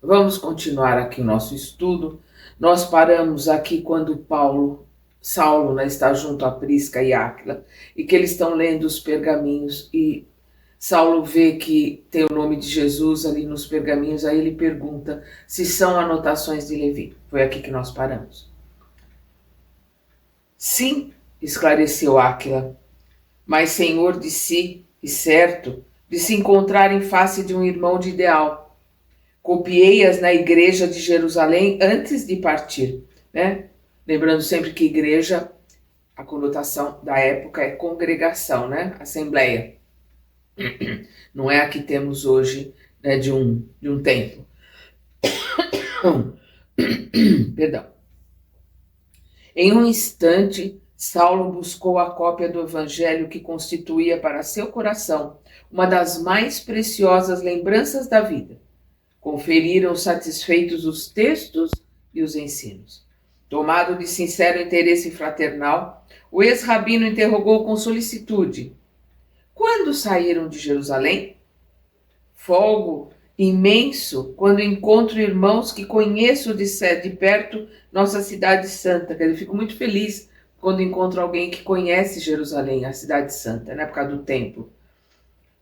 Vamos continuar aqui o nosso estudo. Nós paramos aqui quando Saulo, né, está junto a Prisca e Áquila, e que eles estão lendo os pergaminhos, e Saulo vê que tem o nome de Jesus ali nos pergaminhos, aí ele pergunta se são anotações de Levi. Foi aqui que nós paramos. Sim, esclareceu Áquila, mas senhor de si, e certo, de se encontrar em face de um irmão de ideal. Copiei-as na igreja de Jerusalém antes de partir, né? Lembrando sempre que igreja, a conotação da época é congregação, né? Assembleia. Não é a que temos hoje, né, de um templo. Perdão. Em um instante, Saulo buscou a cópia do evangelho que constituía para seu coração uma das mais preciosas lembranças da vida. Conferiram satisfeitos os textos e os ensinos. Tomado de sincero interesse fraternal, o ex-rabino interrogou com solicitude: quando saíram de Jerusalém? Folgo imenso quando encontro irmãos que conheço de perto nossa cidade santa. Eu fico muito feliz quando encontro alguém que conhece Jerusalém, a cidade santa, né, por causa do templo.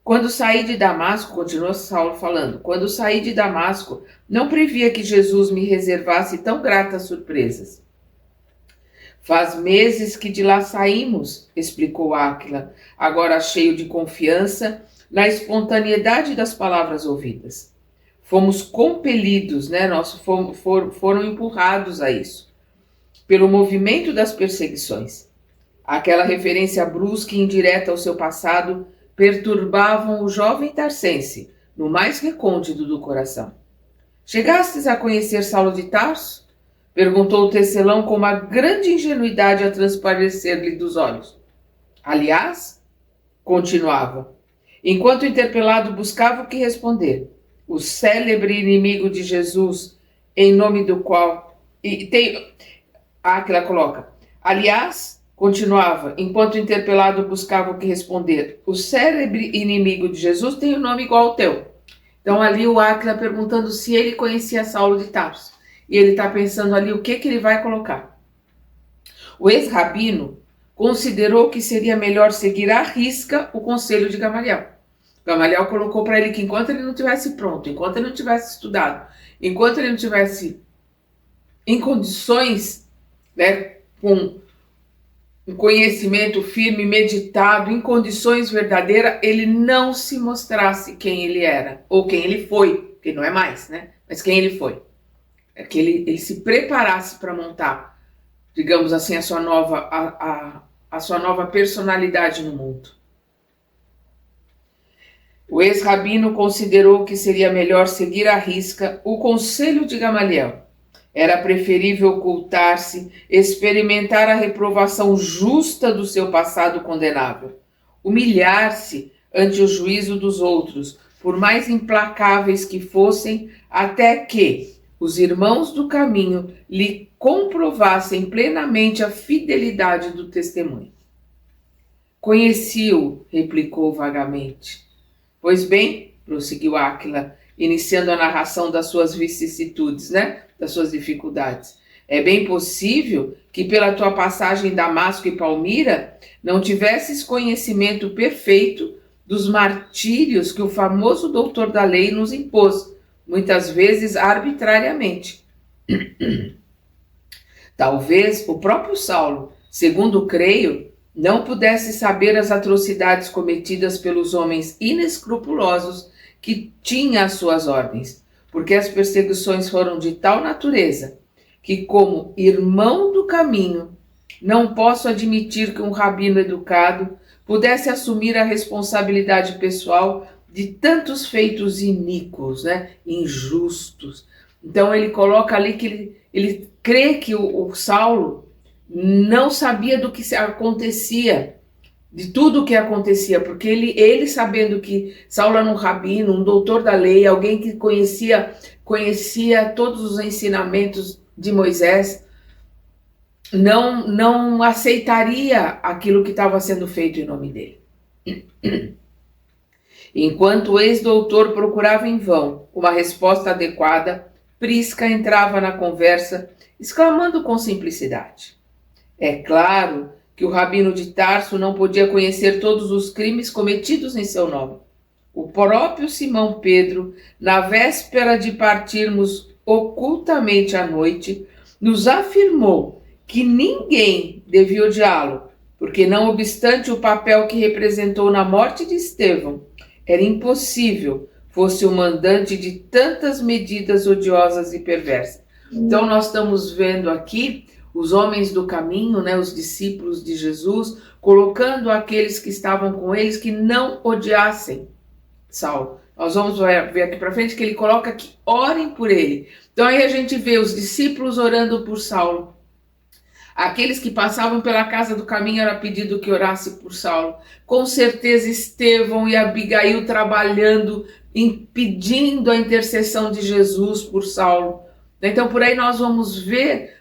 Quando saí de Damasco, continua Saulo falando, quando saí de Damasco, não previa que Jesus me reservasse tão gratas surpresas. Faz meses que de lá saímos, explicou Áquila, agora cheio de confiança na espontaneidade das palavras ouvidas. Fomos compelidos, né? Foram empurrados a isso, pelo movimento das perseguições. Aquela referência brusca e indireta ao seu passado perturbavam o jovem tarsense, no mais recôndito do coração. Chegastes a conhecer Saulo de Tarso? Perguntou o tecelão com uma grande ingenuidade a transparecer-lhe dos olhos. Aliás, continuava, enquanto o interpelado buscava o que responder, o célebre inimigo de Jesus, em nome do qual... Áquila coloca, aliás, continuava, enquanto o interpelado buscava o que responder, o célebre inimigo de Jesus tem um nome igual ao teu. Então ali o Áquila perguntando se ele conhecia Saulo de Tarso. E ele está pensando ali o que ele vai colocar. O ex-rabino considerou que seria melhor seguir à risca o conselho de Gamaliel. Gamaliel colocou para ele que enquanto ele não estivesse pronto, enquanto ele não tivesse estudado, enquanto ele não tivesse em condições, né, com um conhecimento firme, meditado, em condições verdadeiras, ele não se mostrasse quem ele era, ou quem ele foi, que não é mais, né? Mas quem ele foi. É que ele se preparasse para montar, digamos assim, a sua nova personalidade no mundo. O ex-rabino considerou que seria melhor seguir à risca o conselho de Gamaliel. Era preferível ocultar-se, experimentar a reprovação justa do seu passado condenável, humilhar-se ante o juízo dos outros, por mais implacáveis que fossem, até que os irmãos do caminho lhe comprovassem plenamente a fidelidade do testemunho. Conheci-o, replicou vagamente. Pois bem, prosseguiu Áquila, iniciando a narração das suas vicissitudes, né? Das suas dificuldades. É bem possível que pela tua passagem em Damasco e Palmira não tivesses conhecimento perfeito dos martírios que o famoso doutor da lei nos impôs, muitas vezes arbitrariamente. Talvez o próprio Saulo, segundo creio, não pudesse saber as atrocidades cometidas pelos homens inescrupulosos que tinha às suas ordens, porque as perseguições foram de tal natureza que, como irmão do caminho, não posso admitir que um rabino educado pudesse assumir a responsabilidade pessoal de tantos feitos iníquos, né, injustos. Então ele coloca ali que ele crê que o Saulo não sabia do que acontecia, de tudo o que acontecia, porque ele sabendo que Saulo era um rabino, um doutor da lei, alguém que conhecia todos os ensinamentos de Moisés, não aceitaria aquilo que estava sendo feito em nome dele. Enquanto o ex-doutor procurava em vão uma resposta adequada, Prisca entrava na conversa, exclamando com simplicidade. É claro que o rabino de Tarso não podia conhecer todos os crimes cometidos em seu nome. O próprio Simão Pedro, na véspera de partirmos ocultamente à noite, nos afirmou que ninguém devia odiá-lo, porque não obstante o papel que representou na morte de Estevão, era impossível fosse o mandante de tantas medidas odiosas e perversas. Então nós estamos vendo aqui os homens do caminho, né, os discípulos de Jesus, colocando aqueles que estavam com eles que não odiassem Saulo. Nós vamos ver aqui para frente que ele coloca que orem por ele. Então aí a gente vê os discípulos orando por Saulo. Aqueles que passavam pela casa do caminho era pedido que orasse por Saulo. Com certeza Estevão e Abigail trabalhando, impedindo a intercessão de Jesus por Saulo. Então por aí nós vamos ver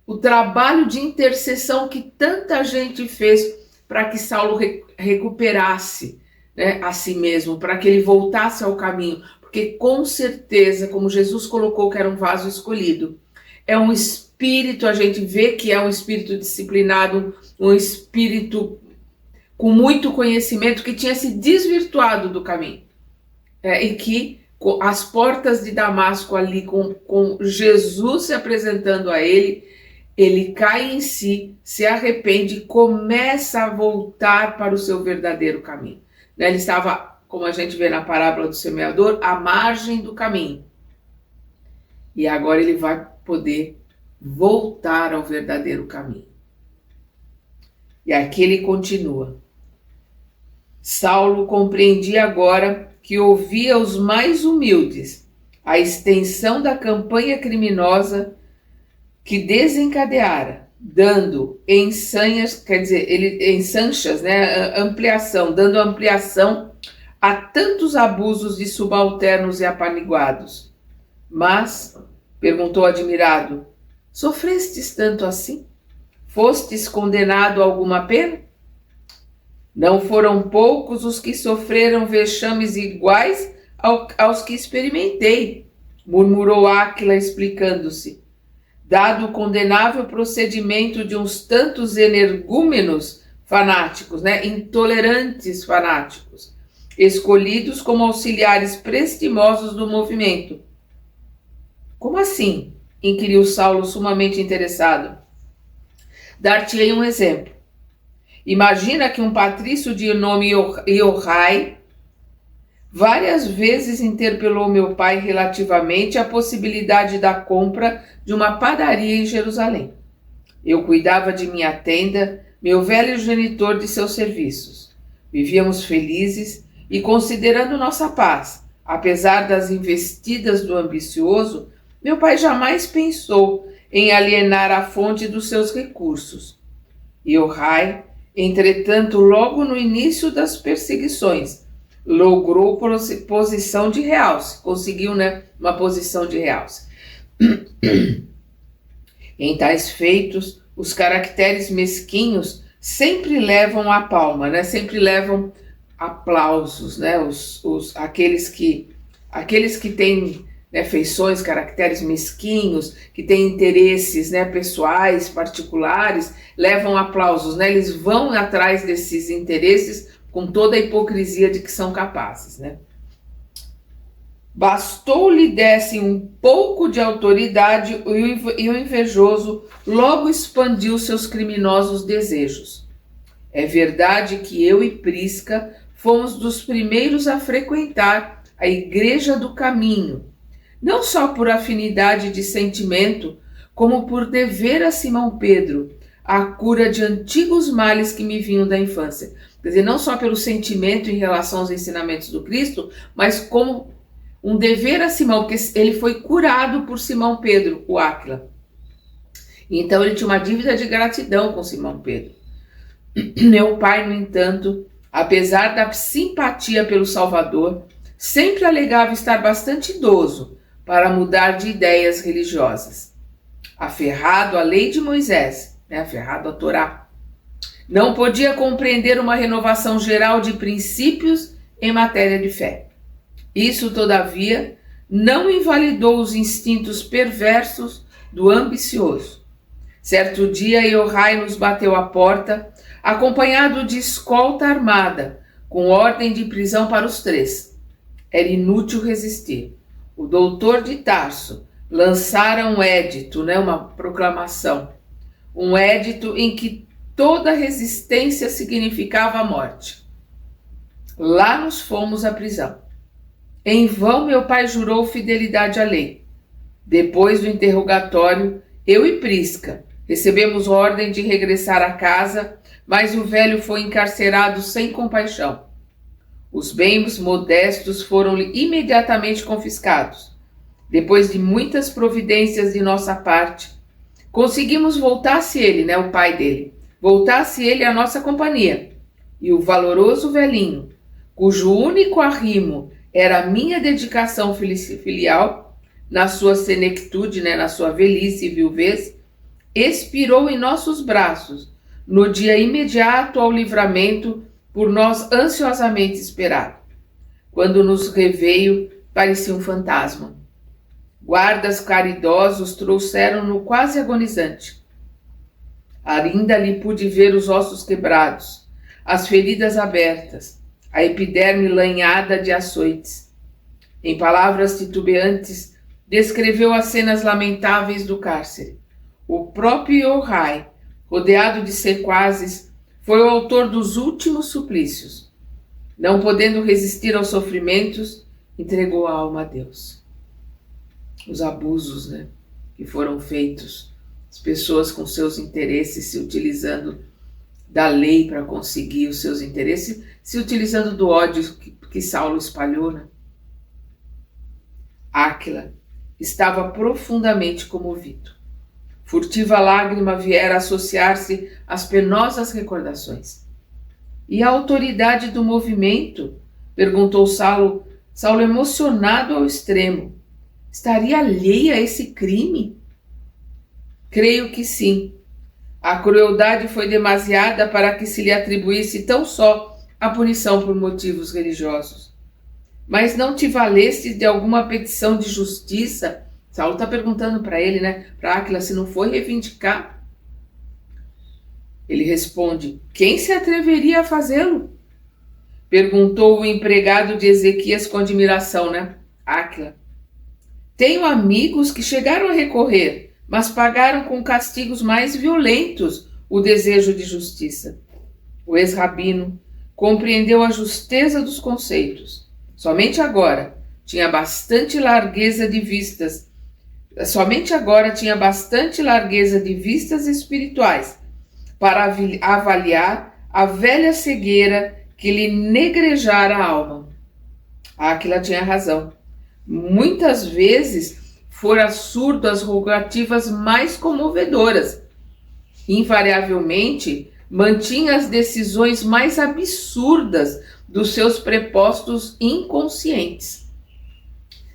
o trabalho de intercessão que tanta gente fez para que Saulo recuperasse, né, a si mesmo, para que ele voltasse ao caminho. Porque com certeza, como Jesus colocou que era um vaso escolhido, é um espírito, a gente vê que é um espírito disciplinado, um espírito com muito conhecimento que tinha se desvirtuado do caminho. E que as portas de Damasco ali, com Jesus se apresentando a ele, ele cai em si, se arrepende e começa a voltar para o seu verdadeiro caminho. Ele estava, como a gente vê na parábola do semeador, à margem do caminho. E agora ele vai poder voltar ao verdadeiro caminho. E aqui ele continua. Saulo compreendia agora que ouvia os mais humildes a extensão da campanha criminosa que desencadeara, dando ensanchas, né, dando ampliação a tantos abusos de subalternos e apaniguados. Mas, perguntou admirado, sofrestes tanto assim? Fostes condenado a alguma pena? Não foram poucos os que sofreram vexames iguais aos que experimentei, murmurou Áquila explicando-se. Dado o condenável procedimento de uns tantos energúmenos fanáticos, né, intolerantes fanáticos, escolhidos como auxiliares prestimosos do movimento. Como assim? Inquiriu Saulo, sumamente interessado. Dar-te-ei um exemplo. Imagina que um patrício de nome Iorai várias vezes interpelou meu pai relativamente à possibilidade da compra de uma padaria em Jerusalém. Eu cuidava de minha tenda, meu velho genitor de seus serviços. Vivíamos felizes e considerando nossa paz, apesar das investidas do ambicioso, meu pai jamais pensou em alienar a fonte dos seus recursos. Iorai, entretanto, logo no início das perseguições, logrou posição de realce, conseguiu, né, uma posição de realce. Em tais feitos, os caracteres mesquinhos sempre levam a palma, né, sempre levam aplausos, né, aqueles que têm, né, feições, caracteres mesquinhos, que têm interesses, né, pessoais, particulares, levam aplausos, né, eles vão atrás desses interesses com toda a hipocrisia de que são capazes, né. Bastou-lhe dessem um pouco de autoridade e o invejoso logo expandiu seus criminosos desejos. É verdade que eu e Prisca fomos dos primeiros a frequentar a Igreja do Caminho, não só por afinidade de sentimento, como por dever a Simão Pedro, a cura de antigos males que me vinham da infância. Quer dizer, não só pelo sentimento em relação aos ensinamentos do Cristo, mas como um dever a Simão, porque ele foi curado por Simão Pedro, o Áquila. Então ele tinha uma dívida de gratidão com Simão Pedro. Meu pai, no entanto, apesar da simpatia pelo Salvador, sempre alegava estar bastante idoso para mudar de ideias religiosas. Aferrado à lei de Moisés, né, aferrado à Torá, não podia compreender uma renovação geral de princípios em matéria de fé. Isso, todavia, não invalidou os instintos perversos do ambicioso. Certo dia, Yochai nos bateu à porta, acompanhado de escolta armada, com ordem de prisão para os três. Era inútil resistir. O doutor de Tarso lançara um édito, uma proclamação, um édito em que toda resistência significava a morte. Lá nos fomos à prisão. Em vão meu pai jurou fidelidade à lei. Depois do interrogatório, eu e Prisca recebemos ordem de regressar à casa, mas o velho foi encarcerado sem compaixão. Os bens modestos foram-lhe imediatamente confiscados. Depois de muitas providências de nossa parte, conseguimos voltasse ele, o pai dele, voltasse ele à nossa companhia. E o valoroso velhinho, cujo único arrimo era a minha dedicação filial, na sua senectude, na sua velhice e viuvez, expirou em nossos braços, no dia imediato ao livramento por nós ansiosamente esperado. Quando nos reveio, parecia um fantasma. Guardas caridosos trouxeram-no quase agonizante. Ainda lhe pude ver os ossos quebrados, as feridas abertas, a epiderme lanhada de açoites. Em palavras titubeantes, descreveu as cenas lamentáveis do cárcere. O próprio Yochai, rodeado de sequazes, foi o autor dos últimos suplícios. Não podendo resistir aos sofrimentos, entregou a alma a Deus. Os abusos, que foram feitos, as pessoas com seus interesses se utilizando da lei para conseguir os seus interesses, se utilizando do ódio que Saulo espalhou. Áquila estava profundamente comovido. Furtiva lágrima viera associar-se às penosas recordações. E a autoridade do movimento? Perguntou Saulo emocionado ao extremo. Estaria alheia a esse crime? Creio que sim. A crueldade foi demasiada para que se lhe atribuísse tão só a punição por motivos religiosos. Mas não te valeste de alguma petição de justiça? Saulo está perguntando para ele, para Áquila, se não foi reivindicar. Ele responde, quem se atreveria a fazê-lo? Perguntou o empregado de Ezequias com admiração, Áquila. Tenho amigos que chegaram a recorrer, mas pagaram com castigos mais violentos o desejo de justiça. O ex-rabino compreendeu a justeza dos conceitos. Somente agora tinha bastante largueza de vistas espirituais para avaliar a velha cegueira que lhe negrejara a alma. Áquila tinha razão. Muitas vezes fora surdo às rogativas mais comovedoras. Invariavelmente, mantinha as decisões mais absurdas dos seus prepostos inconscientes.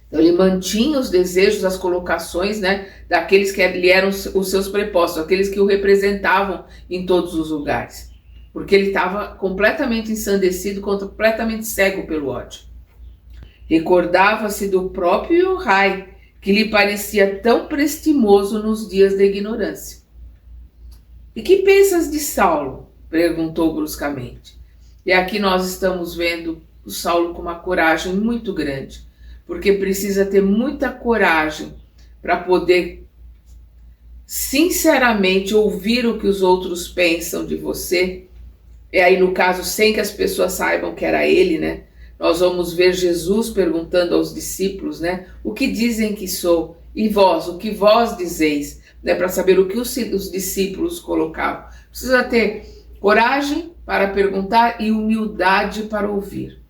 Então, ele mantinha os desejos, as colocações, daqueles que lhe eram os seus prepostos, aqueles que o representavam em todos os lugares. Porque ele estava completamente ensandecido, completamente cego pelo ódio. Recordava-se do próprio Yochai, que lhe parecia tão prestimoso nos dias da ignorância. E que pensas de Saulo? Perguntou bruscamente. E aqui nós estamos vendo o Saulo com uma coragem muito grande, porque precisa ter muita coragem para poder sinceramente ouvir o que os outros pensam de você. E aí, no caso, sem que as pessoas saibam que era ele, Nós vamos ver Jesus perguntando aos discípulos, o que dizem que sou? E vós, o que vós dizeis? Para saber o que os discípulos colocavam. Precisa ter coragem para perguntar e humildade para ouvir.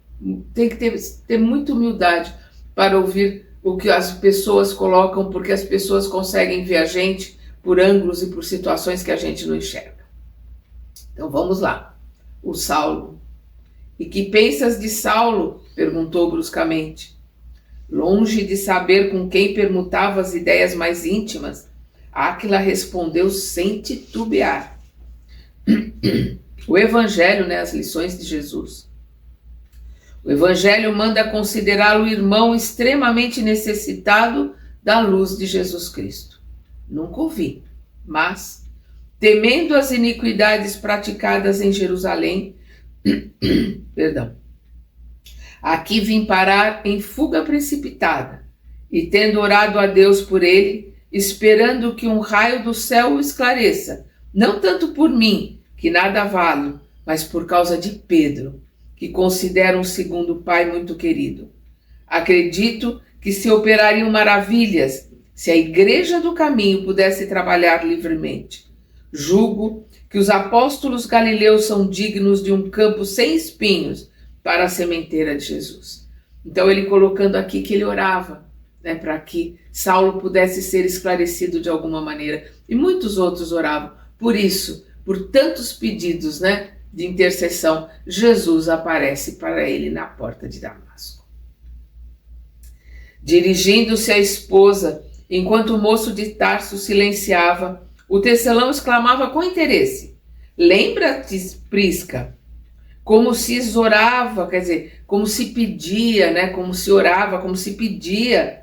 Tem que ter muita humildade para ouvir o que as pessoas colocam, porque as pessoas conseguem ver a gente por ângulos e por situações que a gente não enxerga. Então vamos lá. O Saulo. E que pensas de Saulo? Perguntou bruscamente. Longe de saber com quem permutava as ideias mais íntimas, Áquila respondeu sem titubear. O Evangelho, as lições de Jesus. O Evangelho manda considerá-lo irmão extremamente necessitado da luz de Jesus Cristo. Nunca ouvi, mas, temendo as iniquidades praticadas em Jerusalém, aqui vim parar em fuga precipitada, e tendo orado a Deus por ele, esperando que um raio do céu o esclareça, não tanto por mim, que nada valho, mas por causa de Pedro, que considero um segundo pai muito querido. Acredito que se operariam maravilhas se a Igreja do Caminho pudesse trabalhar livremente. Julgo que os apóstolos galileus são dignos de um campo sem espinhos para a sementeira de Jesus. Então ele colocando aqui que ele orava, né, para que Saulo pudesse ser esclarecido de alguma maneira. E muitos outros oravam. Por isso, por tantos pedidos, né, de intercessão, Jesus aparece para ele na porta de Damasco. Dirigindo-se à esposa, enquanto o moço de Tarso silenciava, o tecelão exclamava com interesse: lembra-te, Prisca, como se exorava, quer dizer, como se pedia, né, como se orava, como se pedia,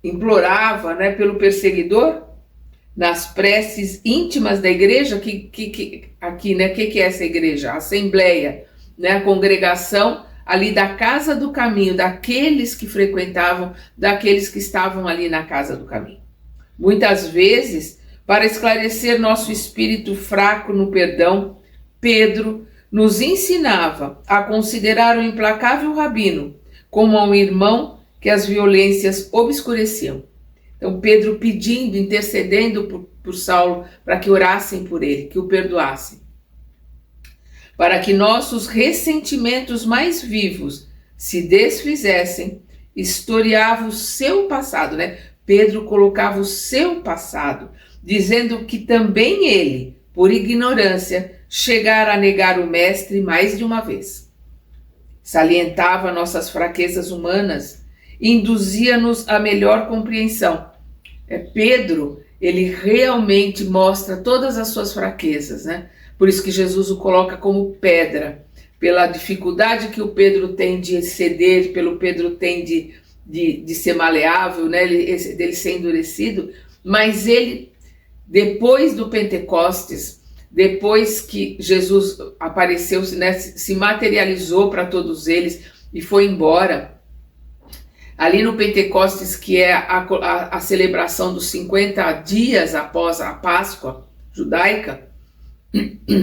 implorava, né, pelo perseguidor, nas preces íntimas da igreja, aqui, né, que é essa igreja? A assembleia, né, a congregação ali da casa do caminho, daqueles que frequentavam, daqueles que estavam ali na casa do caminho. Muitas vezes, para esclarecer nosso espírito fraco no perdão, Pedro nos ensinava a considerar o implacável rabino como um irmão que as violências obscureciam. Então Pedro pedindo, intercedendo por Saulo para que orassem por ele, que o perdoassem. Para que nossos ressentimentos mais vivos se desfizessem, historiava o seu passado, né? Pedro colocava o seu passado, dizendo que também ele, por ignorância, chegara a negar o mestre mais de uma vez. Salientava nossas fraquezas humanas e induzia-nos a melhor compreensão. Pedro, ele realmente mostra todas as suas fraquezas, né? Por isso que Jesus o coloca como pedra, pela dificuldade que o Pedro tem de ceder, pelo Pedro tem de ser maleável, né? Dele ser endurecido, mas ele, depois do Pentecostes, depois que Jesus apareceu, né, se materializou para todos eles e foi embora, ali no Pentecostes, que é a celebração dos 50 dias após a Páscoa judaica,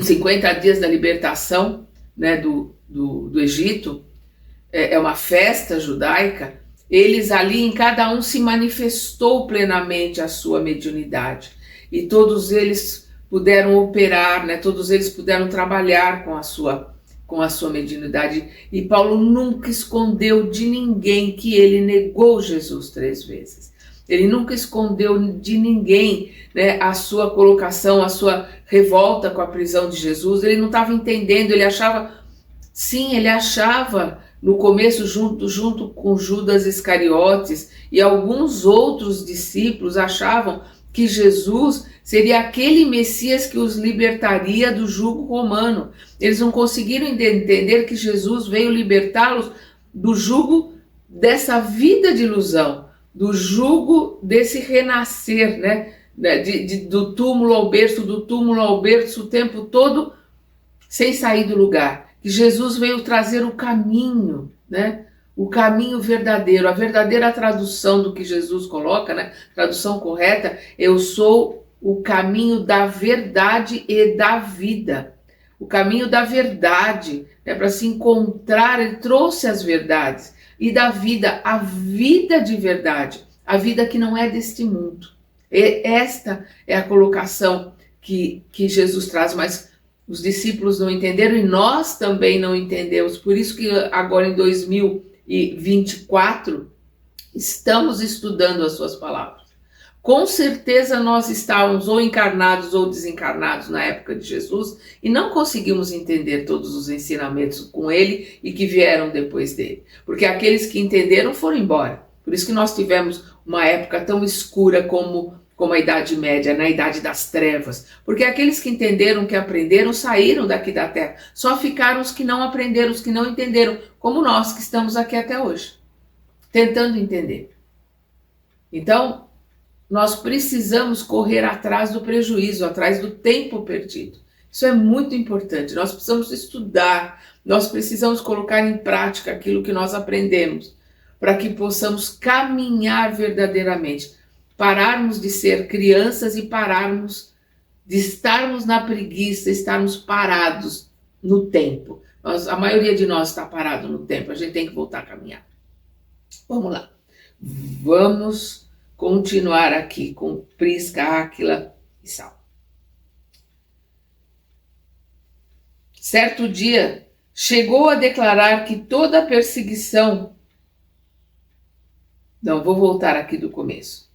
50 dias da libertação, né, do Egito, é uma festa judaica. Eles ali, em cada um, se manifestou plenamente a sua mediunidade. E todos eles puderam operar, né, todos eles puderam trabalhar com a sua mediunidade. E Paulo nunca escondeu de ninguém que ele negou Jesus 3 vezes. Ele nunca escondeu de ninguém, né, a sua colocação, a sua revolta com a prisão de Jesus. Ele não estava entendendo, ele achava no começo, junto com Judas Iscariotes e alguns outros discípulos, achavam que Jesus seria aquele Messias que os libertaria do jugo romano. Eles não conseguiram entender que Jesus veio libertá-los do jugo dessa vida de ilusão, do jugo desse renascer, né? Do túmulo ao berço o tempo todo sem sair do lugar. Que Jesus veio trazer o caminho, né? O caminho verdadeiro, a verdadeira tradução do que Jesus coloca, né? Tradução correta: eu sou o caminho da verdade e da vida. O caminho da verdade, né? Para se encontrar, ele trouxe as verdades. E da vida, a vida de verdade, a vida que não é deste mundo. E esta é a colocação que Jesus traz, mas os discípulos não entenderam e nós também não entendemos. Por isso que agora em 2024 estamos estudando as suas palavras. Com certeza nós estávamos ou encarnados ou desencarnados na época de Jesus e não conseguimos entender todos os ensinamentos com ele e que vieram depois dele. Porque aqueles que entenderam foram embora. Por isso que nós tivemos uma época tão escura como como a Idade Média, na Idade das Trevas, porque aqueles que entenderam, que aprenderam, saíram daqui da Terra. Só ficaram os que não aprenderam, os que não entenderam, como nós que estamos aqui até hoje, tentando entender. Então, nós precisamos correr atrás do prejuízo, atrás do tempo perdido. Isso é muito importante. Nós precisamos estudar, nós precisamos colocar em prática aquilo que nós aprendemos, para que possamos caminhar verdadeiramente, pararmos de ser crianças e pararmos de estarmos na preguiça, estarmos parados no tempo. A maioria de nós está parado no tempo, a gente tem que voltar a caminhar. Vamos lá. Vamos continuar aqui com Prisca, Áquila e Saulo. Certo dia, chegou a declarar que toda a perseguição... Não, vou voltar aqui do começo.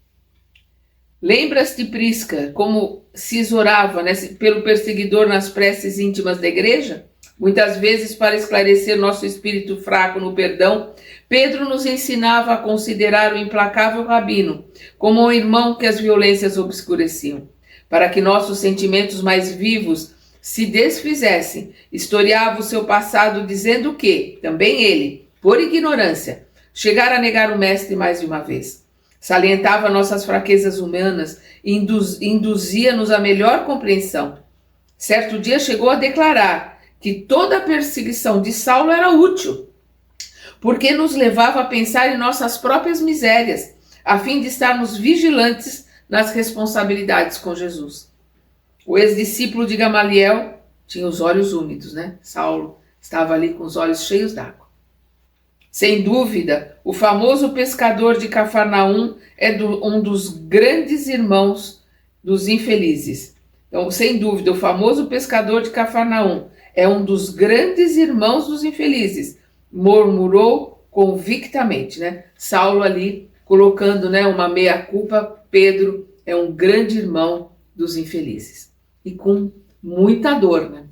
Lembras-te, Prisca, como se exorava, né, pelo perseguidor nas preces íntimas da igreja? Muitas vezes, para esclarecer nosso espírito fraco no perdão, Pedro nos ensinava a considerar o implacável Rabino como um irmão que as violências obscureciam. Para que nossos sentimentos mais vivos se desfizessem, historiava o seu passado dizendo que, também ele, por ignorância, chegara a negar o mestre mais de uma vez. Salientava nossas fraquezas humanas e induzia-nos a melhor compreensão. Certo dia chegou a declarar que toda a perseguição de Saulo era útil, porque nos levava a pensar em nossas próprias misérias, a fim de estarmos vigilantes nas responsabilidades com Jesus. O ex-discípulo de Gamaliel tinha os olhos úmidos, né? Saulo estava ali com os olhos cheios d'água. Sem dúvida, o famoso pescador de Cafarnaum é um dos grandes irmãos dos infelizes. Então, sem dúvida, o famoso pescador de Cafarnaum é um dos grandes irmãos dos infelizes, murmurou convictamente, né? Saulo ali colocando, né, uma meia-culpa. Pedro é um grande irmão dos infelizes. E com muita dor, né?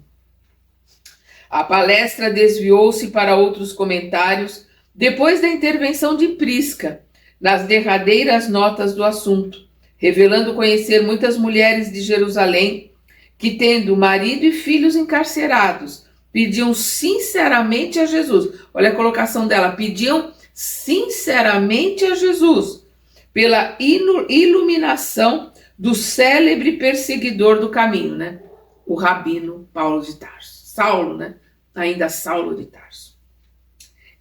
A palestra desviou-se para outros comentários depois da intervenção de Prisca, nas derradeiras notas do assunto, revelando conhecer muitas mulheres de Jerusalém que, tendo marido e filhos encarcerados, pediam sinceramente a Jesus. Olha a colocação dela, pediam sinceramente a Jesus pela iluminação do célebre perseguidor do caminho, né? O rabino Paulo de Tarso. Saulo, né? Ainda Saulo de Tarso.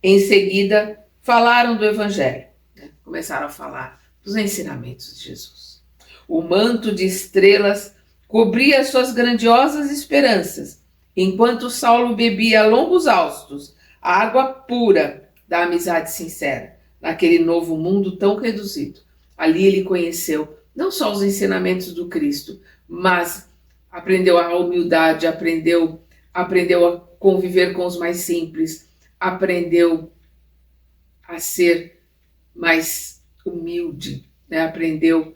Em seguida, falaram do Evangelho, né? Começaram a falar dos ensinamentos de Jesus. O manto de estrelas cobria suas grandiosas esperanças, enquanto Saulo bebia a longos haustos a água pura da amizade sincera, naquele novo mundo tão reduzido. Ali ele conheceu não só os ensinamentos do Cristo, mas aprendeu a humildade, aprendeu a conviver com os mais simples, aprendeu a ser mais humilde, né? Aprendeu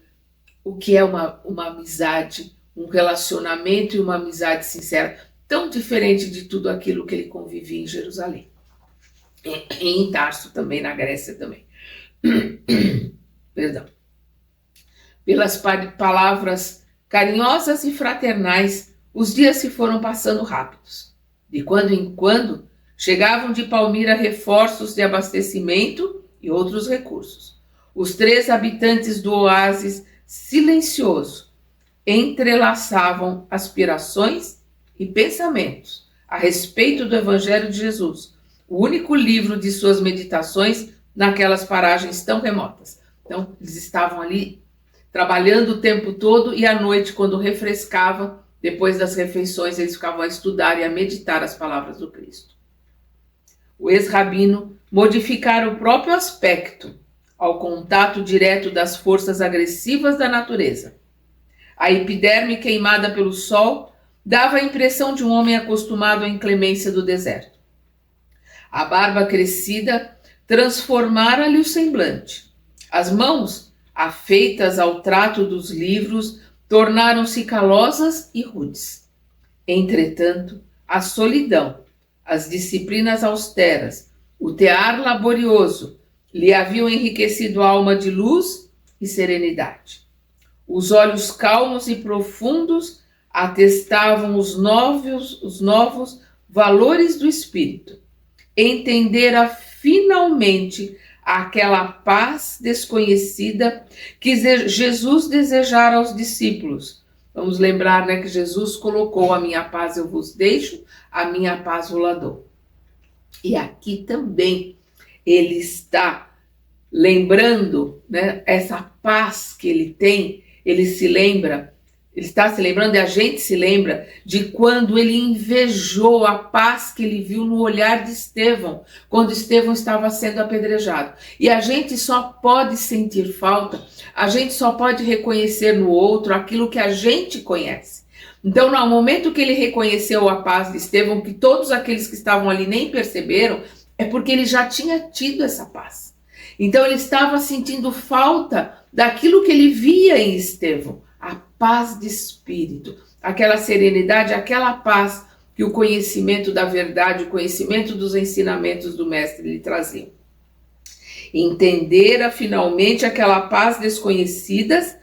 o que é uma amizade, um relacionamento e uma amizade sincera, tão diferente de tudo aquilo que ele convivia em Jerusalém. E em Tarso também, na Grécia também. Perdão. Pelas palavras carinhosas e fraternais, os dias se foram passando rápidos. De quando em quando, chegavam de Palmira reforços de abastecimento e outros recursos. Os 3 habitantes do oásis silencioso entrelaçavam aspirações e pensamentos a respeito do Evangelho de Jesus, o único livro de suas meditações naquelas paragens tão remotas. Então, eles estavam ali trabalhando o tempo todo e à noite, quando refrescava, depois das refeições, eles ficavam a estudar e a meditar as palavras do Cristo. O ex-rabino modificara o próprio aspecto ao contato direto das forças agressivas da natureza. A epiderme queimada pelo sol dava a impressão de um homem acostumado à inclemência do deserto. A barba crescida transformara-lhe o semblante. As mãos, afeitas ao trato dos livros, tornaram-se calosas e rudes. Entretanto, a solidão, as disciplinas austeras, o tear laborioso, lhe haviam enriquecido a alma de luz e serenidade. Os olhos calmos e profundos atestavam os novos valores do Espírito. Entendera finalmente aquela paz desconhecida que Jesus desejara aos discípulos. Vamos lembrar, né, que Jesus colocou: a minha paz eu vos deixo, a minha paz vos la dou. E aqui também ele está lembrando, né, essa paz que ele tem. Ele está se lembrando, e a gente se lembra de quando ele invejou a paz que ele viu no olhar de Estevão, quando Estevão estava sendo apedrejado. E a gente só pode sentir falta, a gente só pode reconhecer no outro aquilo que a gente conhece. Então, no momento que ele reconheceu a paz de Estevão, que todos aqueles que estavam ali nem perceberam, é porque ele já tinha tido essa paz. Então, ele estava sentindo falta daquilo que ele via em Estevão, a paz de espírito, aquela serenidade, aquela paz que o conhecimento da verdade, o conhecimento dos ensinamentos do mestre lhe traziam. Entendera finalmente aquela paz desconhecida,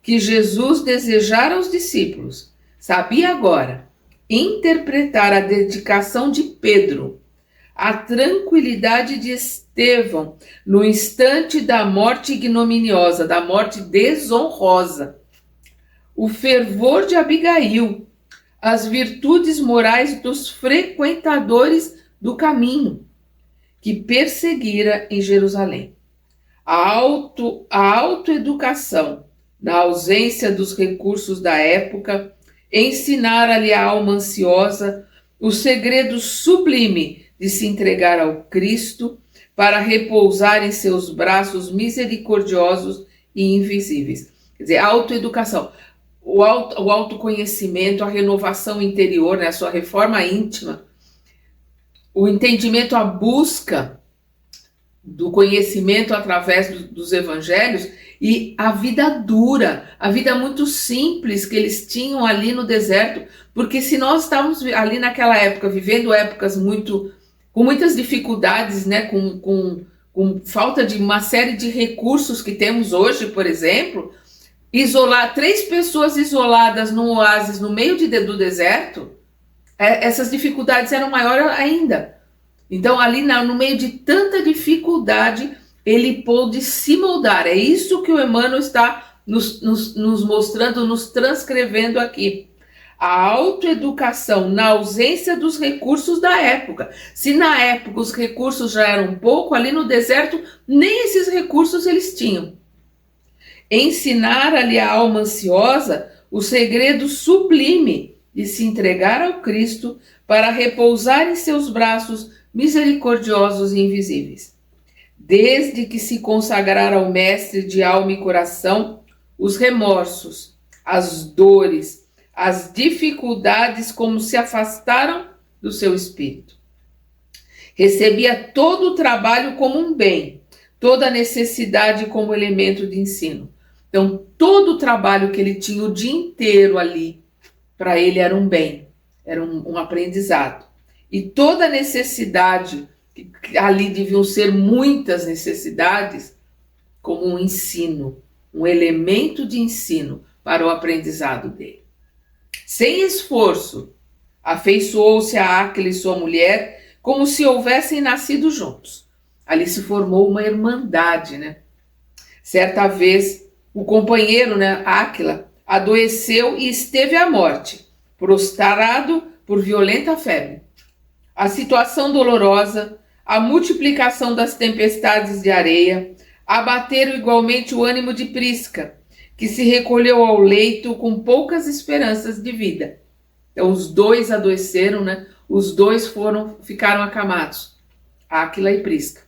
que Jesus desejara aos discípulos. Sabia agora interpretar a dedicação de Pedro, a tranquilidade de Estevão no instante da morte ignominiosa, da morte desonrosa, o fervor de Abigail, as virtudes morais dos frequentadores do caminho que perseguira em Jerusalém. A autoeducação, na ausência dos recursos da época, ensinara-lhe a alma ansiosa o segredo sublime de se entregar ao Cristo para repousar em seus braços misericordiosos e invisíveis. Quer dizer, a autoeducação, o autoconhecimento, a renovação interior, né, a sua reforma íntima, o entendimento, a busca do conhecimento através dos evangelhos e a vida dura, a vida muito simples que eles tinham ali no deserto, porque se nós estávamos ali naquela época, vivendo épocas com muitas dificuldades, né, com falta de uma série de recursos que temos hoje, por exemplo, isolar 3 pessoas isoladas num oásis no meio do deserto, essas dificuldades eram maiores ainda. Então, ali no meio de tanta dificuldade, ele pôde se moldar. É isso que o Emmanuel está nos mostrando, nos transcrevendo aqui. A autoeducação na ausência dos recursos da época. Se na época os recursos já eram pouco, ali no deserto, nem esses recursos eles tinham. Ensinar-lhe a alma ansiosa o segredo sublime de se entregar ao Cristo para repousar em seus braços misericordiosos e invisíveis. Desde que se consagrara ao Mestre de alma e coração, os remorsos, as dores, as dificuldades como se afastaram do seu espírito. Recebia todo o trabalho como um bem, toda a necessidade como elemento de ensino. Então, todo o trabalho que ele tinha o dia inteiro ali, para ele era um bem, era um aprendizado. E toda necessidade, ali deviam ser muitas necessidades, como um ensino, um elemento de ensino para o aprendizado dele. Sem esforço, afeiçoou-se a Áquila e sua mulher como se houvessem nascido juntos. Ali se formou uma irmandade, né? Certa vez, o companheiro, né, Áquila, adoeceu e esteve à morte, prostrado por violenta febre. A situação dolorosa, a multiplicação das tempestades de areia, abateram igualmente o ânimo de Prisca, que se recolheu ao leito com poucas esperanças de vida. Então, os dois adoeceram, né? Os dois ficaram acamados, Áquila e Prisca.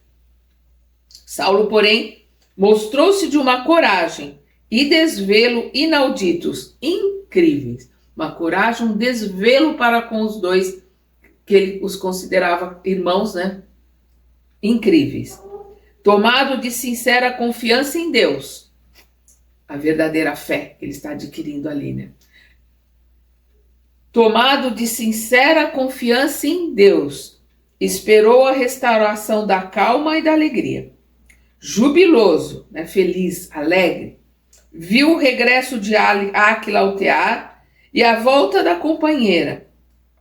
Saulo, porém, mostrou-se de uma coragem e desvelo inauditos, incríveis. Uma coragem, um desvelo para com os dois, que ele os considerava irmãos, né? Incríveis. Tomado de sincera confiança em Deus, a verdadeira fé que ele está adquirindo ali, né? Tomado de sincera confiança em Deus, esperou a restauração da calma e da alegria. Jubiloso, né? Feliz, alegre, viu o regresso de Áquila ao tear e a volta da companheira,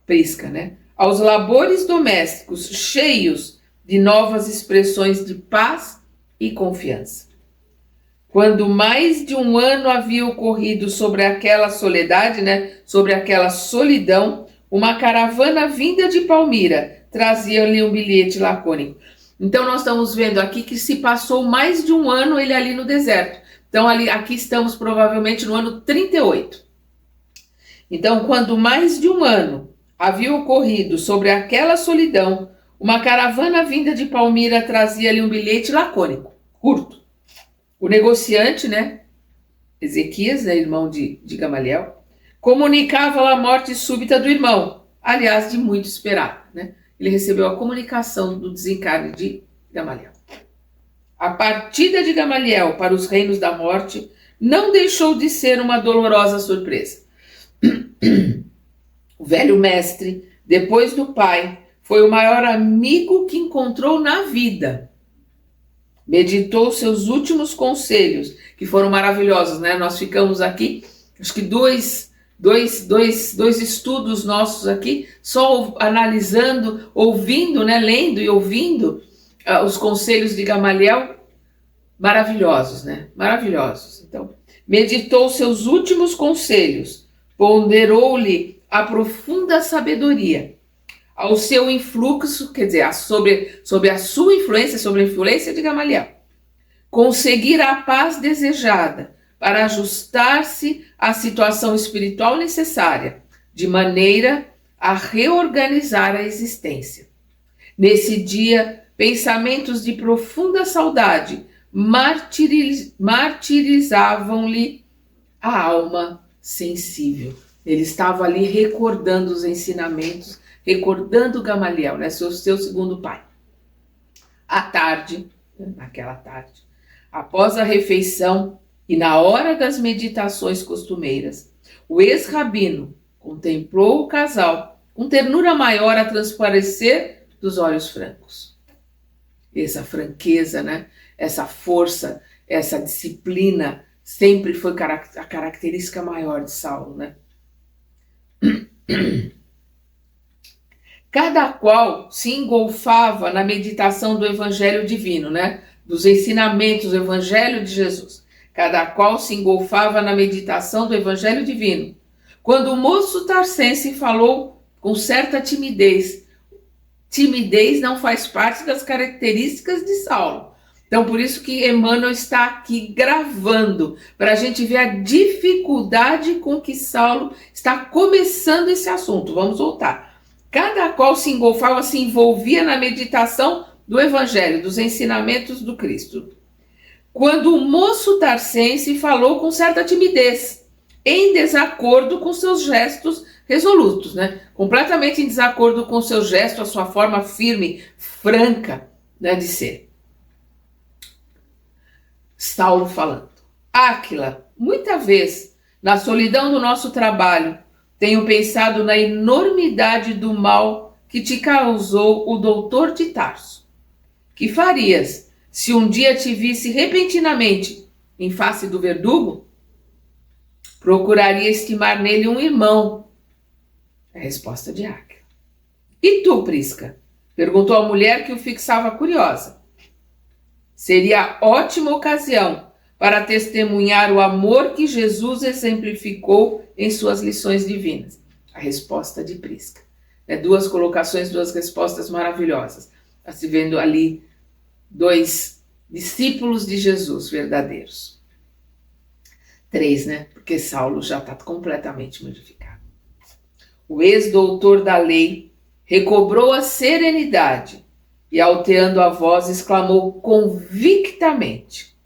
Prisca, né, aos labores domésticos cheios de novas expressões de paz e confiança. Quando mais de um ano havia ocorrido sobre aquela soledade, né, sobre aquela solidão, uma caravana vinda de Palmira trazia-lhe um bilhete lacônico. Então nós estamos vendo aqui que se passou mais de um ano ele ali no deserto. Então aqui estamos provavelmente no ano 38. Então, quando mais de um ano havia ocorrido sobre aquela solidão, uma caravana vinda de Palmira trazia-lhe um bilhete lacônico, curto. O negociante, né, Ezequias, né, irmão de Gamaliel, comunicava a morte súbita do irmão, aliás, de muito esperado, né? Ele recebeu a comunicação do desencarne de Gamaliel. A partida de Gamaliel para os reinos da morte não deixou de ser uma dolorosa surpresa. O velho mestre, depois do pai, foi o maior amigo que encontrou na vida. Meditou seus últimos conselhos, que foram maravilhosos, né? Nós ficamos aqui, acho que dois estudos nossos aqui, só analisando, ouvindo, né? Lendo e ouvindo os conselhos de Gamaliel, maravilhosos, né? Maravilhosos. Então, meditou seus últimos conselhos, ponderou-lhe a profunda sabedoria, ao seu influxo, quer dizer, sobre a sua influência, sobre a influência de Gamaliel, conseguir a paz desejada para ajustar-se à situação espiritual necessária, de maneira a reorganizar a existência. Nesse dia, pensamentos de profunda saudade martirizavam-lhe a alma sensível. Ele estava ali recordando os ensinamentos, recordando Gamaliel, né, seu segundo pai. À tarde, naquela tarde, após a refeição e na hora das meditações costumeiras, o ex-rabino contemplou o casal com ternura maior a transparecer dos olhos francos. Essa franqueza, né, essa força, essa disciplina sempre foi a característica maior de Saulo, né? Cada qual se engolfava na meditação do Evangelho divino, né? Dos ensinamentos do Evangelho de Jesus. Cada qual se engolfava na meditação do Evangelho divino. Quando o moço tarcense falou com certa timidez, timidez não faz parte das características de Saulo. Então, por isso que Emmanuel está aqui gravando, para a gente ver a dificuldade com que Saulo está começando esse assunto. Vamos voltar. Cada qual se engolfava, se envolvia na meditação do Evangelho, dos ensinamentos do Cristo. Quando o moço tarcense falou com certa timidez, em desacordo com seus gestos resolutos, né? Completamente em desacordo com seu gesto, a sua forma firme, franca, né, de ser. Saulo falando: Áquila, muita vez, na solidão do nosso trabalho, tenho pensado na enormidade do mal que te causou o doutor de Tarso. Que farias se um dia te visse repentinamente em face do verdugo? Procuraria estimar nele um irmão. A resposta de Áquila. E tu, Prisca? Perguntou a mulher que o fixava curiosa. Seria ótima ocasião para testemunhar o amor que Jesus exemplificou em suas lições divinas. A resposta de Prisca. Duas colocações, duas respostas maravilhosas. Está se vendo ali dois discípulos de Jesus verdadeiros. 3, né? Porque Saulo já está completamente modificado. O ex-doutor da lei recobrou a serenidade e, alteando a voz, exclamou convictamente: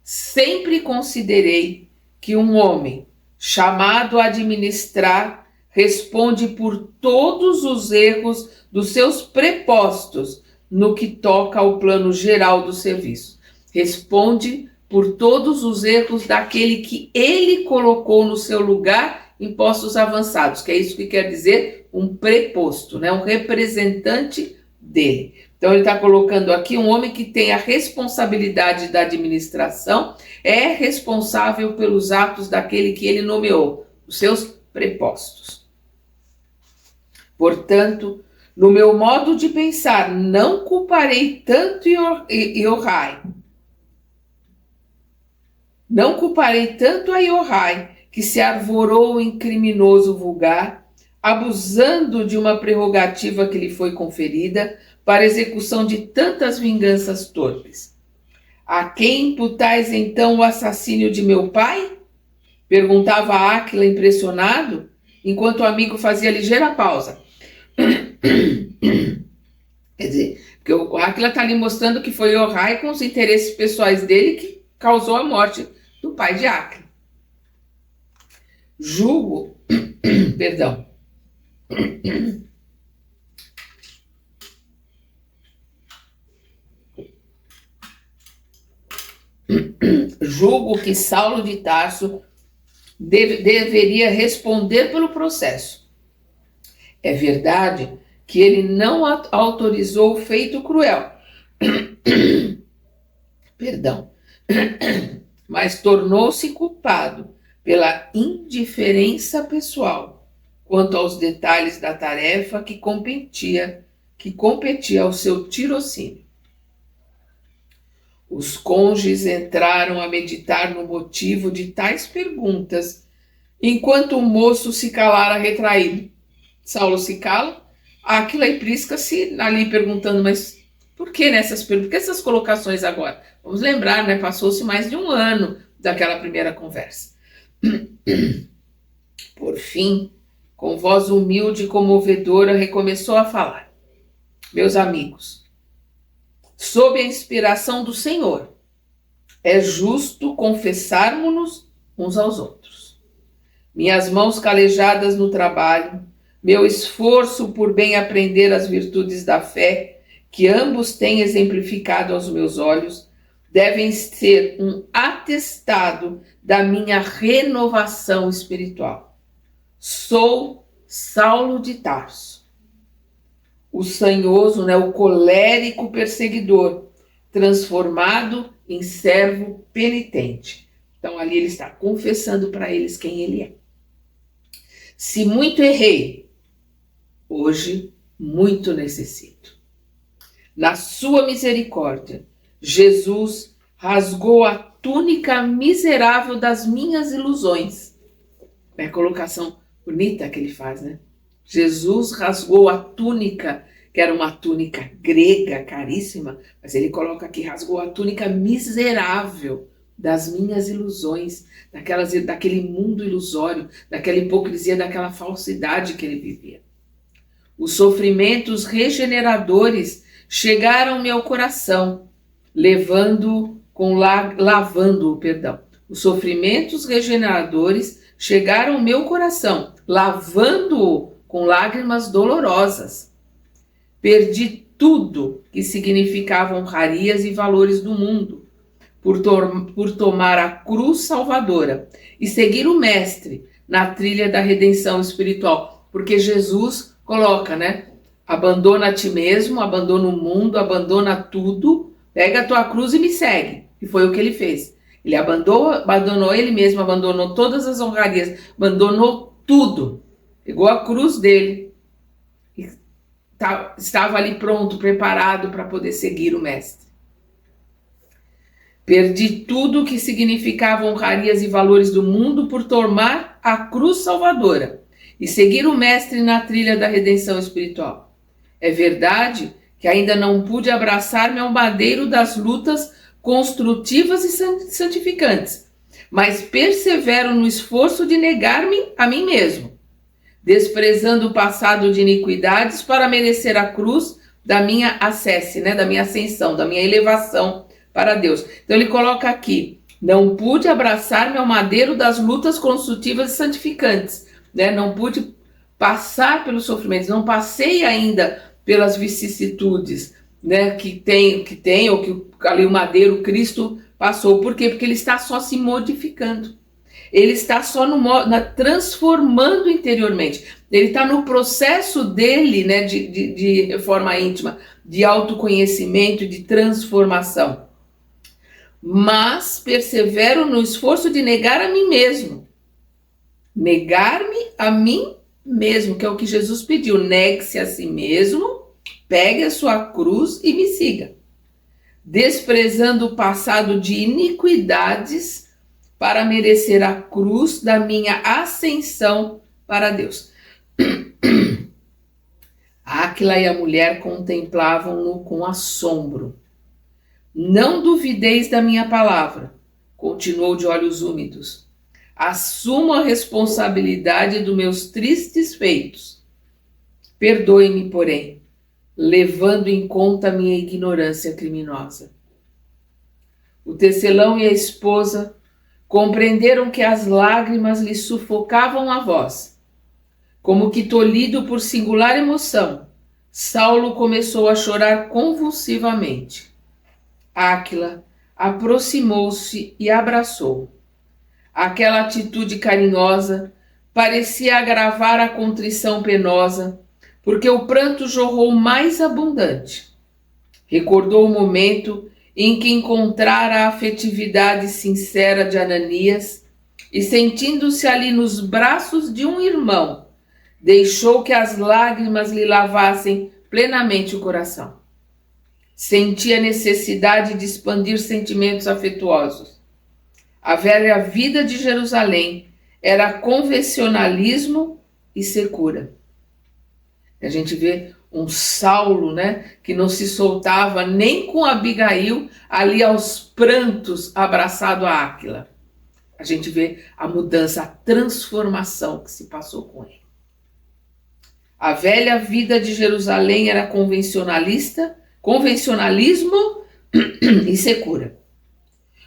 sempre considerei que um homem chamado a administrar responde por todos os erros dos seus prepostos no que toca ao plano geral do serviço. Responde por todos os erros daquele que ele colocou no seu lugar em postos avançados, que é isso que quer dizer um preposto, né? Um representante dele. Então ele está colocando aqui um homem que tem a responsabilidade da administração, é responsável pelos atos daquele que ele nomeou, os seus prepostos. Portanto, no meu modo de pensar, não culparei tanto Iorai. Não culparei tanto a Iorai, que se arvorou em criminoso vulgar, abusando de uma prerrogativa que lhe foi conferida para execução de tantas vinganças torpes. A quem imputais então o assassínio de meu pai? Perguntava Áquila impressionado, enquanto o amigo fazia ligeira pausa. Quer dizer, porque o Áquila está ali mostrando que foi Iorai com os interesses pessoais dele que causou a morte do pai de Áquila. Julgo, perdão. Julgo que Saulo de Tarso deveria responder pelo processo. É verdade que ele não autorizou o feito cruel. Perdão. Mas tornou-se culpado pela indiferença pessoal quanto aos detalhes da tarefa que competia ao seu tirocínio. Os cônjuges entraram a meditar no motivo de tais perguntas, enquanto o moço se calara retraído. Saulo se cala, Áquila e Prisca se ali perguntando, mas por que nessas perguntas? Por que essas colocações agora? Vamos lembrar, né? Passou-se mais de um ano daquela primeira conversa. Por fim, com voz humilde e comovedora, recomeçou a falar. Meus amigos, sob a inspiração do Senhor, é justo confessarmos-nos uns aos outros. Minhas mãos calejadas no trabalho, meu esforço por bem aprender as virtudes da fé, que ambos têm exemplificado aos meus olhos, devem ser um atestado da minha renovação espiritual. Sou Saulo de Tarso, o sanhoso, o colérico perseguidor, transformado em servo penitente. Então ali ele está confessando para eles quem ele é. Se muito errei, hoje muito necessito. Na sua misericórdia, Jesus rasgou a túnica miserável das minhas ilusões. É a colocação bonita que ele faz, né? Jesus rasgou a túnica, que era uma túnica grega, caríssima, mas ele coloca aqui, rasgou a túnica miserável das minhas ilusões, daquele mundo ilusório, daquela hipocrisia, daquela falsidade que ele vivia. Os sofrimentos regeneradores chegaram-me ao coração, lavando-o. Os sofrimentos regeneradores chegaram ao meu coração, lavando-o com lágrimas dolorosas. Perdi tudo que significava honrarias e valores do mundo, por tomar a cruz salvadora e seguir o Mestre na trilha da redenção espiritual. Porque Jesus coloca, abandona a ti mesmo, abandona o mundo, abandona tudo, pega a tua cruz e me segue. E foi o que ele fez. Ele abandonou ele mesmo, abandonou todas as honrarias, abandonou tudo. Pegou a cruz dele e estava ali pronto, preparado para poder seguir o Mestre. Perdi tudo que significava honrarias e valores do mundo por tomar a cruz salvadora e seguir o Mestre na trilha da redenção espiritual. É verdade que ainda não pude abraçar-me ao madeiro das lutas construtivas e santificantes, mas persevero no esforço de negar-me a mim mesmo, desprezando o passado de iniquidades para merecer a cruz da minha acesse, da minha ascensão, da minha elevação para Deus. Então ele coloca aqui, não pude abraçar-me ao madeiro das lutas construtivas e santificantes, não pude passar pelos sofrimentos, não passei ainda pelas vicissitudes, que tem, ou que ali o madeiro Cristo passou. Por quê? Porque ele está só se modificando. Ele está só transformando interiormente. Ele está no processo dele, né, de reforma íntima, de autoconhecimento, de transformação. Mas persevero no esforço de negar a mim mesmo. Negar-me a mim mesmo, que é o que Jesus pediu. Negue-se a si mesmo, pegue a sua cruz e me siga. Desprezando o passado de iniquidades para merecer a cruz da minha ascensão para Deus. Áquila e a mulher contemplavam-no com assombro. Não duvideis da minha palavra, continuou de olhos úmidos. Assumo a responsabilidade dos meus tristes feitos. Perdoe-me, porém, levando em conta a minha ignorância criminosa. O tecelão e a esposa compreenderam que as lágrimas lhe sufocavam a voz. Como que tolhido por singular emoção, Saulo começou a chorar convulsivamente. Áquila aproximou-se e abraçou. Aquela atitude carinhosa parecia agravar a contrição penosa, porque o pranto jorrou mais abundante. Recordou o momento em que encontrara a afetividade sincera de Ananias e, sentindo-se ali nos braços de um irmão, deixou que as lágrimas lhe lavassem plenamente o coração. Sentia necessidade de expandir sentimentos afetuosos. A velha vida de Jerusalém era convencionalismo e secura. A gente vê um Saulo, né, que não se soltava nem com Abigail, ali aos prantos, abraçado a Áquila. A gente vê a mudança, a transformação que se passou com ele. A velha vida de Jerusalém era convencionalismo e secura.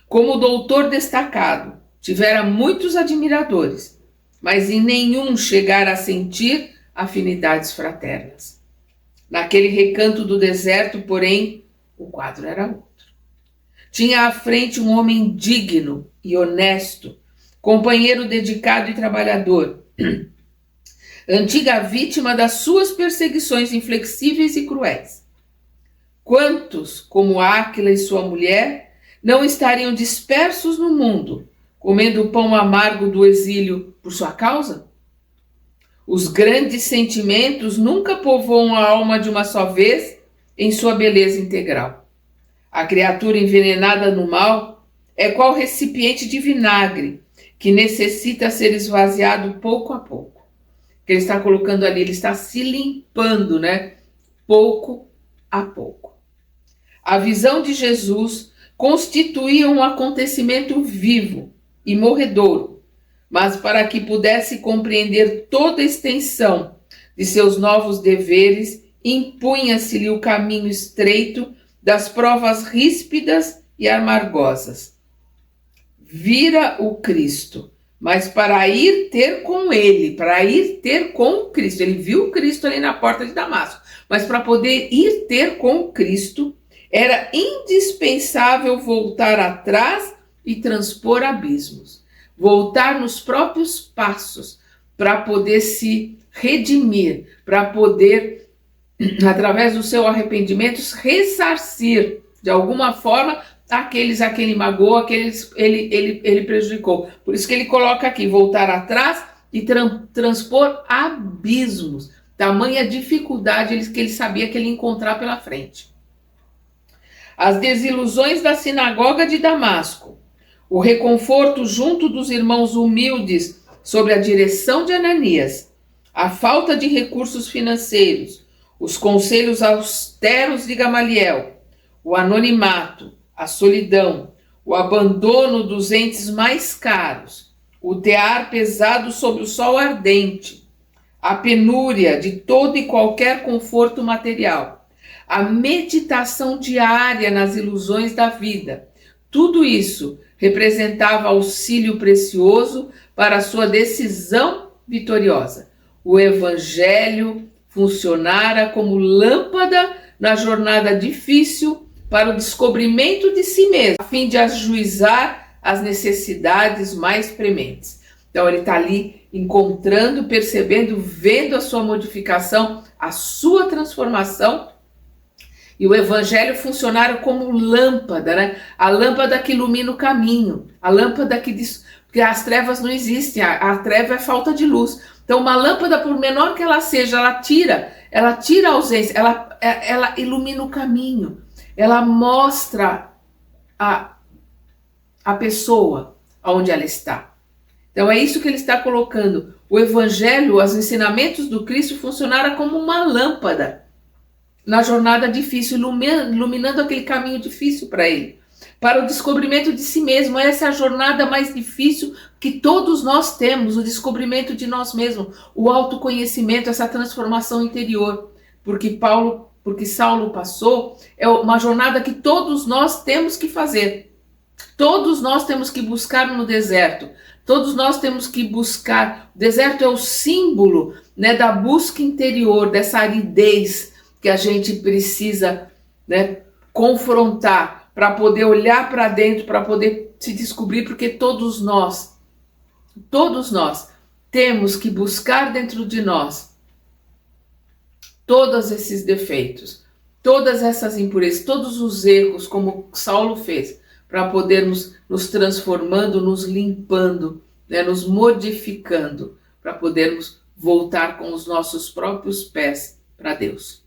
Como doutor destacado, tivera muitos admiradores, mas em nenhum chegara a sentir afinidades fraternas. Naquele recanto do deserto, porém, o quadro era outro. Tinha à frente um homem digno e honesto, companheiro dedicado e trabalhador, antiga vítima das suas perseguições inflexíveis e cruéis. Quantos, como Áquila e sua mulher, não estariam dispersos no mundo, comendo o pão amargo do exílio por sua causa? Os grandes sentimentos nunca povoam a alma de uma só vez em sua beleza integral. A criatura envenenada no mal é qual recipiente de vinagre que necessita ser esvaziado pouco a pouco. Que ele está colocando ali, ele está se limpando, né? Pouco a pouco. A visão de Jesus constituía um acontecimento vivo e morredouro, mas para que pudesse compreender toda a extensão de seus novos deveres, impunha-se-lhe o caminho estreito das provas ríspidas e amargosas. Vira o Cristo, mas para ir ter com ele, para ir ter com o Cristo, ele viu o Cristo ali na porta de Damasco, mas para poder ir ter com o Cristo, era indispensável voltar atrás e transpor abismos, voltar nos próprios passos para poder se redimir, para poder, através do seu arrependimento, ressarcir de alguma forma aqueles a quem ele magoou, aqueles ele prejudicou. Por isso que ele coloca aqui, voltar atrás e transpor abismos. Tamanha dificuldade que ele sabia que ele ia encontrar pela frente. As desilusões da sinagoga de Damasco, o reconforto junto dos irmãos humildes sobre a direção de Ananias, a falta de recursos financeiros, os conselhos austeros de Gamaliel, o anonimato, a solidão, o abandono dos entes mais caros, o tear pesado sobre o sol ardente, a penúria de todo e qualquer conforto material, a meditação diária nas ilusões da vida, tudo isso representava auxílio precioso para a sua decisão vitoriosa. O Evangelho funcionara como lâmpada na jornada difícil para o descobrimento de si mesmo, a fim de ajuizar as necessidades mais prementes. Então ele está ali encontrando, percebendo, vendo a sua modificação, a sua transformação. E o evangelho funcionaram como lâmpada, né? A lâmpada que ilumina o caminho, a lâmpada que diz, porque as trevas não existem, a treva é falta de luz. Então uma lâmpada, por menor que ela seja, ela tira a ausência, ela ilumina o caminho, ela mostra a pessoa onde ela está. Então é isso que ele está colocando. O evangelho, os ensinamentos do Cristo funcionaram como uma lâmpada na jornada difícil, iluminando aquele caminho difícil para ele, para o descobrimento de si mesmo. Essa é a jornada mais difícil que todos nós temos, o descobrimento de nós mesmos, o autoconhecimento, essa transformação interior, porque Saulo passou, é uma jornada que todos nós temos que fazer. Todos nós temos que buscar no deserto. Todos nós temos que buscar. O deserto é o símbolo, né, da busca interior, dessa aridez que a gente precisa, né, confrontar para poder olhar para dentro, para poder se descobrir, porque todos nós temos que buscar dentro de nós todos esses defeitos, todas essas impurezas, todos os erros, como Saulo fez, para podermos nos transformando, nos limpando, né, nos modificando, para podermos voltar com os nossos próprios pés para Deus.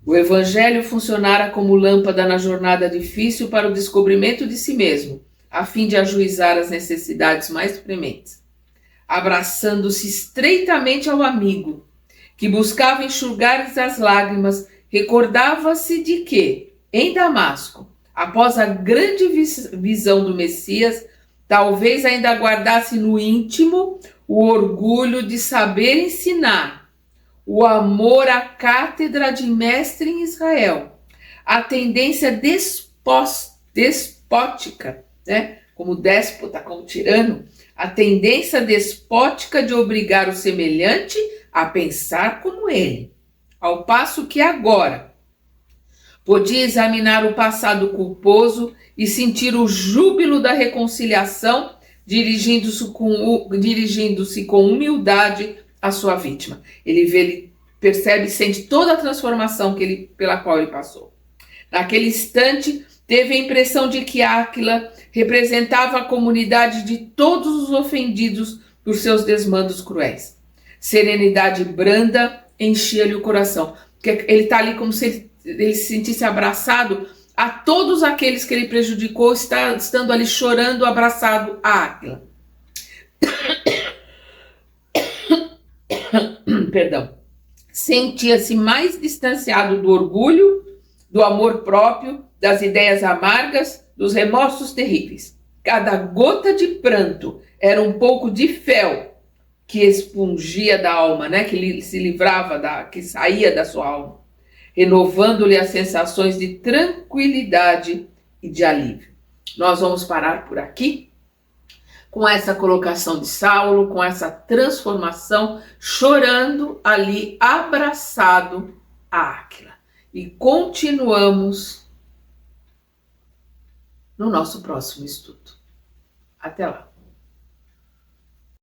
O evangelho funcionara como lâmpada na jornada difícil para o descobrimento de si mesmo, a fim de ajuizar as necessidades mais prementes. Abraçando-se estreitamente ao amigo, que buscava enxugar-lhes as lágrimas, recordava-se de que, em Damasco, após a grande visão do Messias, talvez ainda guardasse no íntimo o orgulho de saber ensinar, o amor à cátedra de mestre em Israel, a tendência despótica, né? Como déspota, como tirano, a tendência despótica de obrigar o semelhante a pensar como ele, ao passo que agora podia examinar o passado culposo e sentir o júbilo da reconciliação, dirigindo-se com humildade à sua vítima. Ele percebe e sente toda a transformação pela qual ele passou. Naquele instante, teve a impressão de que Áquila representava a comunidade de todos os ofendidos por seus desmandos cruéis. Serenidade branda enchia-lhe o coração. Porque ele está ali como se ele se sentisse abraçado a todos aqueles que ele prejudicou, estando ali chorando, abraçado a Áquila. Perdão. Sentia-se mais distanciado do orgulho, do amor próprio, das ideias amargas, dos remorsos terríveis. Cada gota de pranto era um pouco de fel que expungia da alma, né? Que se livrava, que saía da sua alma, renovando-lhe as sensações de tranquilidade e de alívio. Nós vamos parar por aqui, com essa colocação de Saulo, com essa transformação, chorando ali, abraçado a Áquila. E continuamos no nosso próximo estudo. Até lá!